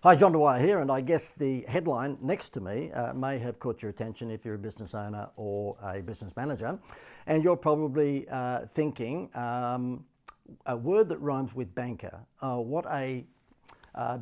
Hi, John Dwyer here, and I guess the headline next to me may have caught your attention if you're a business owner or a business manager, and you're probably thinking a word that rhymes with banker.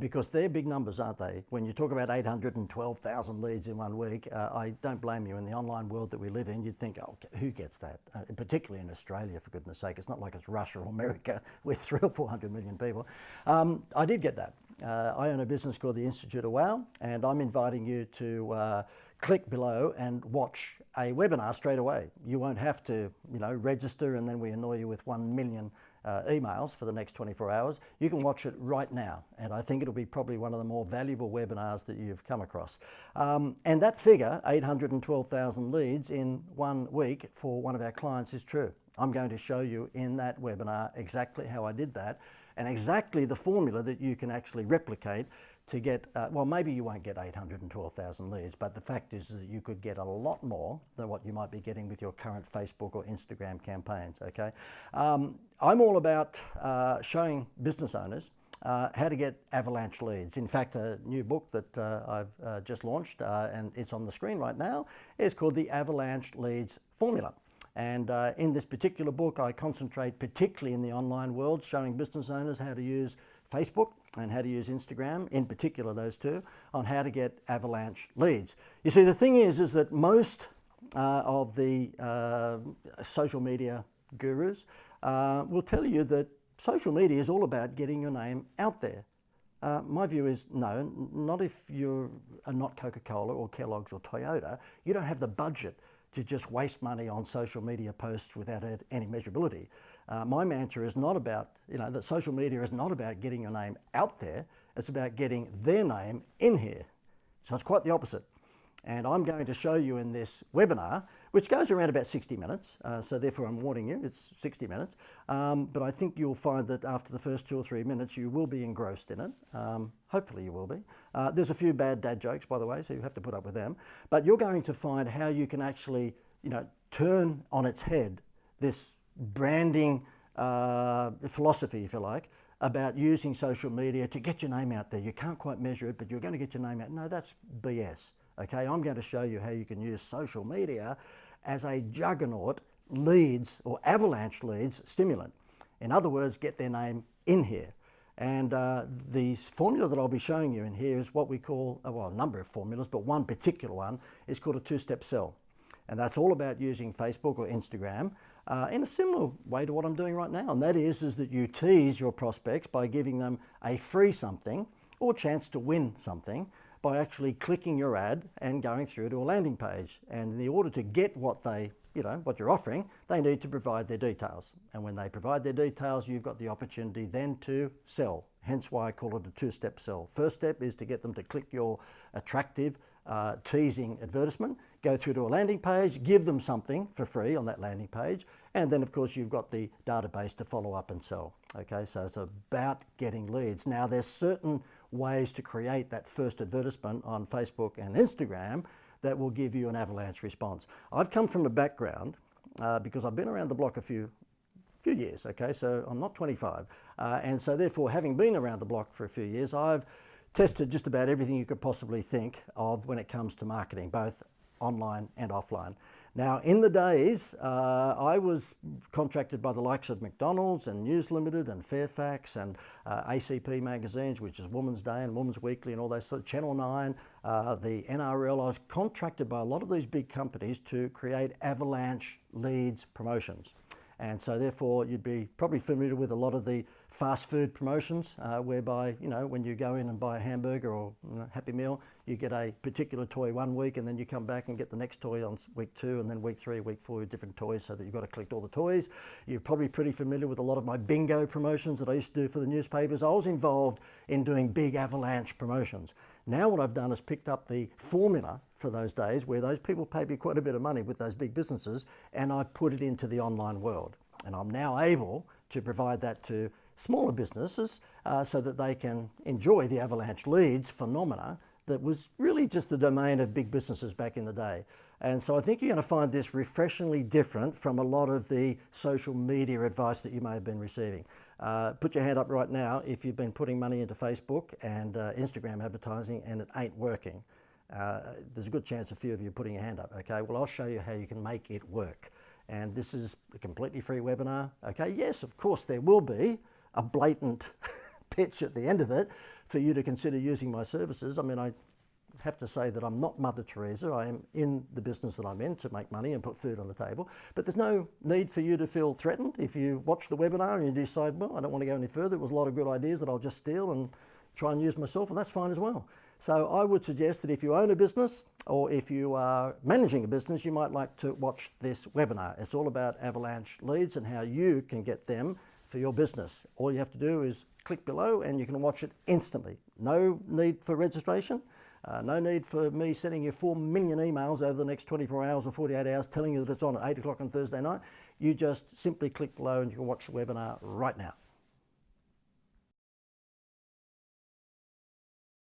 Because they're big numbers, aren't they? When you talk about 812,000 leads in 1 week, I don't blame you. In the online world that we live in, you'd think, oh, who gets that? Particularly in Australia, for goodness sake. It's not like it's Russia or America with 300 or 400 million people. I did get that. I own a business called the Institute of Wow, and I'm inviting you to click below and watch a webinar straight away. You won't have to, register and then we annoy you with 1 million emails for the next 24 hours. You can watch it right now, and I think it'll be probably one of the more valuable webinars that you've come across. And that figure, 812,000 leads in 1 week for one of our clients, is true. I'm going to show you in that webinar exactly how I did that and exactly the formula that you can actually replicate to get, well, maybe you won't get 812,000 leads, but the fact is that you could get a lot more than what you might be getting with your current Facebook or Instagram campaigns, okay? I'm all about showing business owners how to get avalanche leads. In fact, a new book that I've just launched, and it's on the screen right now, is called the Avalanche Leads Formula. And in this particular book, I concentrate particularly in the online world, showing business owners how to use Facebook and how to use Instagram, in particular those two, on how to get avalanche leads. You see, the thing is that most of the social media gurus will tell you that social media is all about getting your name out there. My view is no, not if you're not Coca-Cola or Kellogg's or Toyota. You don't have the budget to just waste money on social media posts without any measurability. My mantra is not about, that social media is not about getting your name out there, it's about getting their name in here. So it's quite the opposite. And I'm going to show you in this webinar, which goes around about 60 minutes, so therefore I'm warning you, it's 60 minutes, but I think you'll find that after the first 2 or 3 minutes you will be engrossed in it. Hopefully you will be. There's a few bad dad jokes, by the way, so you have to put up with them, but you're going to find how you can actually, turn on its head this branding philosophy, if you like, about using social media to get your name out there. You can't quite measure it, but you're going to get your name out. No, that's BS. Okay, I'm going to show you how you can use social media as a juggernaut leads or avalanche leads stimulant. In other words, get their name in here. And the formula that I'll be showing you in here is what we call, well, a number of formulas, but one particular one is called a two-step sell. And that's all about using Facebook or Instagram in a similar way to what I'm doing right now. And that is that you tease your prospects by giving them a free something or chance to win something by actually clicking your ad and going through to a landing page. And in order to get what they, what you're offering, they need to provide their details. And when they provide their details, you've got the opportunity then to sell. Hence why I call it a two-step sell. First step is to get them to click your attractive, teasing advertisement, go through to a landing page, give them something for free on that landing page, and then of course you've got the database to follow up and sell. Okay, so it's about getting leads. Now there's certain ways to create that first advertisement on Facebook and Instagram that will give you an avalanche response. I've come from a background, because I've been around the block a few years, okay, so I'm not 25, and so therefore having been around the block for a few years, I've tested just about everything you could possibly think of when it comes to marketing, both online and offline. Now, in the days, I was contracted by the likes of McDonald's and News Limited and Fairfax and ACP magazines, which is Woman's Day and Woman's Weekly and all those sort of Channel 9, the NRL. I was contracted by a lot of these big companies to create avalanche leads promotions. And so therefore you'd be probably familiar with a lot of the fast food promotions whereby, when you go in and buy a hamburger or Happy Meal, you get a particular toy 1 week and then you come back and get the next toy on week 2 and then week 3, week 4, different toys, so that you've got to collect all the toys. You're probably pretty familiar with a lot of my bingo promotions that I used to do for the newspapers. I was involved in doing big avalanche promotions. Now what I've done is picked up the formula for those days where those people paid me quite a bit of money with those big businesses, and I put it into the online world. And I'm now able to provide that to smaller businesses so that they can enjoy the avalanche leads phenomena that was really just the domain of big businesses back in the day. And so I think you're going to find this refreshingly different from a lot of the social media advice that you may have been receiving. Put your hand up right now if you've been putting money into Facebook and Instagram advertising and it ain't working. There's a good chance a few of you are putting your hand up, okay? Well, I'll show you how you can make it work. And this is a completely free webinar, okay? Yes, of course, there will be a blatant pitch at the end of it for you to consider using my services. I mean, I have to say that I'm not Mother Teresa. I am in the business that I'm in to make money and put food on the table. But there's no need for you to feel threatened. If you watch the webinar and you decide, well, I don't want to go any further, it was a lot of good ideas that I'll just steal and try and use myself, and that's fine as well. So I would suggest that if you own a business or if you are managing a business, you might like to watch this webinar. It's all about avalanche leads and how you can get them for your business. All you have to do is click below and you can watch it instantly. No need for registration. No need for me sending you 4 million emails over the next 24 hours or 48 hours telling you that it's on at 8 o'clock on Thursday night. You just simply click below and you can watch the webinar right now.